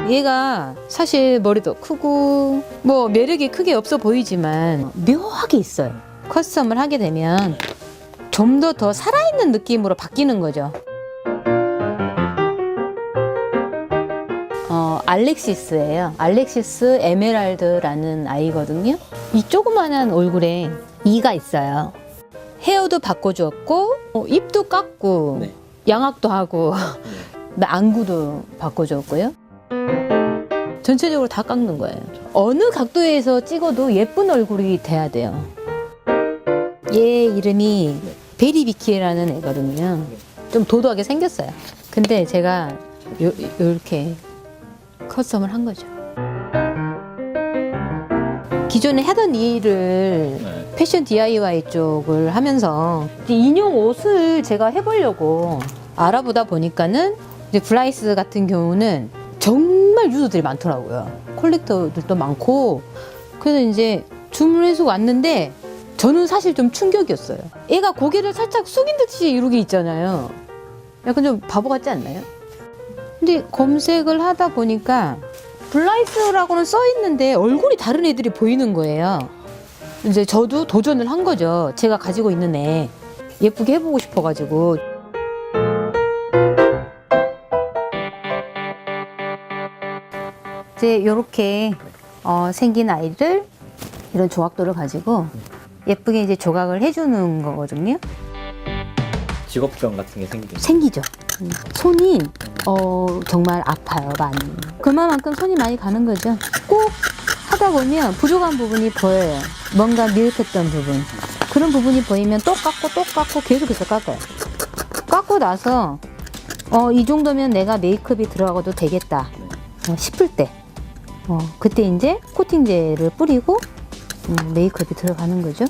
얘가 사실 머리도 크고 뭐 매력이 크게 없어 보이지만 묘하게 있어요. 커스텀을 하게 되면 좀 더 살아있는 느낌으로 바뀌는 거죠. 알렉시스예요. 알렉시스 에메랄드라는 아이거든요. 이 조그만한 얼굴에 이가 있어요. 헤어도 바꿔주었고 입도 깎고 네. 양악도 하고 안구도 바꿔줬고요. 전체적으로 다 깎는 거예요. 어느 각도에서 찍어도 예쁜 얼굴이 돼야 돼요. 얘 이름이 베리비키라는 애거든요. 좀 도도하게 생겼어요. 근데 제가 요렇게 커스텀을 한 거죠. 기존에 하던 일을 네. 패션 DIY 쪽을 하면서 인형 옷을 제가 해보려고 알아보다 보니까는 이제 블라이스 같은 경우는 정말 유저들이 많더라고요. 콜렉터들도 많고. 그래서 이제 주문해서 왔는데 저는 사실 좀 충격이었어요. 애가 고개를 살짝 숙인 듯이 이러고 있잖아요. 약간 좀 바보 같지 않나요? 근데 검색을 하다 보니까 블라이스라고는 써 있는데 얼굴이 다른 애들이 보이는 거예요. 이제 저도 도전을 한 거죠. 제가 가지고 있는 애 예쁘게 해보고 싶어가지고. 이제 이렇게 생긴 아이를 이런 조각도를 가지고 예쁘게 이제 조각을 해주는 거거든요. 직업병 같은 게 생기죠. 생기죠. 손이 정말 아파요, 많이. 그만큼 손이 많이 가는 거죠. 꼭 하다 보면 부족한 부분이 보여요. 뭔가 미흡했던 부분. 그런 부분이 보이면 또 깎고 계속해서 깎아요. 깎고 나서 이 정도면 내가 메이크업이 들어가도 되겠다 싶을 때 그때 이제 코팅제를 뿌리고 메이크업이 들어가는 거죠.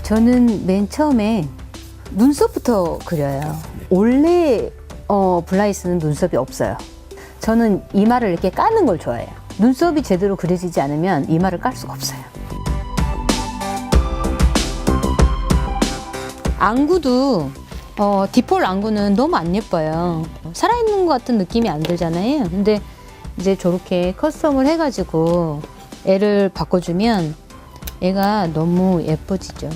저는 맨 처음에 눈썹부터 그려요. 원래 블라이스는 눈썹이 없어요. 저는 이마를 이렇게 까는 걸 좋아해요. 눈썹이 제대로 그려지지 않으면 이마를 깔 수가 없어요. 안구도 디폴 안구는 너무 안 예뻐요. 살아있는 것 같은 느낌이 안 들잖아요. 근데 이제 저렇게 커스텀을 해가지고 애를 바꿔주면 애가 너무 예뻐지죠.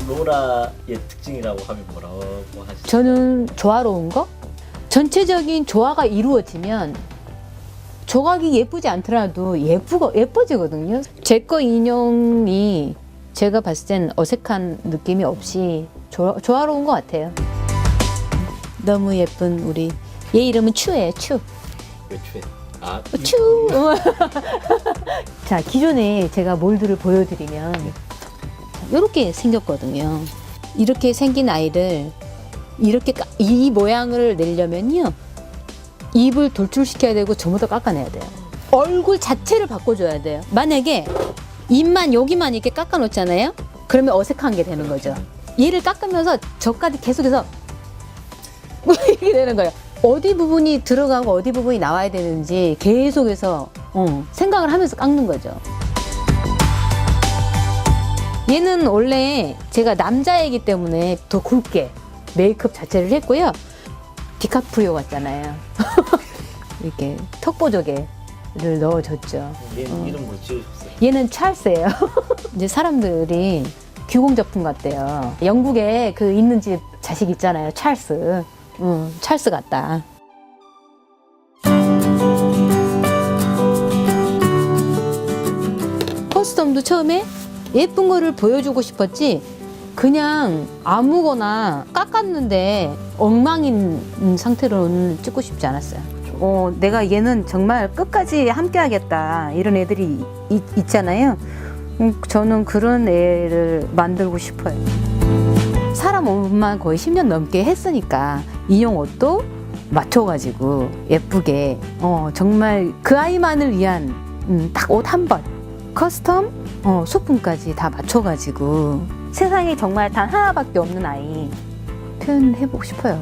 로라의 특징이라고 하면 뭐라고 하시죠? 저는 조화로운 거? 전체적인 조화가 이루어지면 조각이 예쁘지 않더라도 예뻐지거든요. 제 거 인형이 제가 봤을 땐 어색한 느낌이 없이 조화로운 것 같아요. 너무 예쁜 우리 얘 이름은 추예요. 추. 왜 추해? 추. 자, 기존에 제가 몰드를 보여드리면 이렇게 생겼거든요. 이렇게 생긴 아이를 이렇게 이 모양을 내려면요 입을 돌출시켜야 되고 전부 다 깎아내야 돼요. 얼굴 자체를 바꿔줘야 돼요. 만약에 입만 여기만 이렇게 깎아 놓잖아요. 그러면 어색한 게 되는 거죠. 얘를 깎으면서 저까지 계속해서 이렇게 되는 거예요. 어디 부분이 들어가고 어디 부분이 나와야 되는지 계속해서 생각을 하면서 깎는 거죠. 얘는 원래 제가 남자이기 때문에 더 굵게 메이크업 자체를 했고요. 디카프리오 같잖아요. 이렇게 턱보조개를 넣어줬죠. 얘는 이름 뭐 지으셨어요? 얘는 찰스예요. 이제 사람들이 귀공작품 같대요. 영국에 그 있는 집 자식 있잖아요. 찰스. 찰스 같다. 커스텀도 처음에 예쁜 거를 보여주고 싶었지 그냥 아무거나 깎았는데 엉망인 상태로는 찍고 싶지 않았어요. 내가 얘는 정말 끝까지 함께 하겠다 이런 애들이 있잖아요. 저는 그런 애를 만들고 싶어요. 사람 옷만 거의 10년 넘게 했으니까 인형 옷도 맞춰가지고 예쁘게 정말 그 아이만을 위한 딱 옷 한 벌 커스텀 소품까지 다 맞춰가지고 세상에 정말 단 하나밖에 없는 아이 표현해보고 싶어요.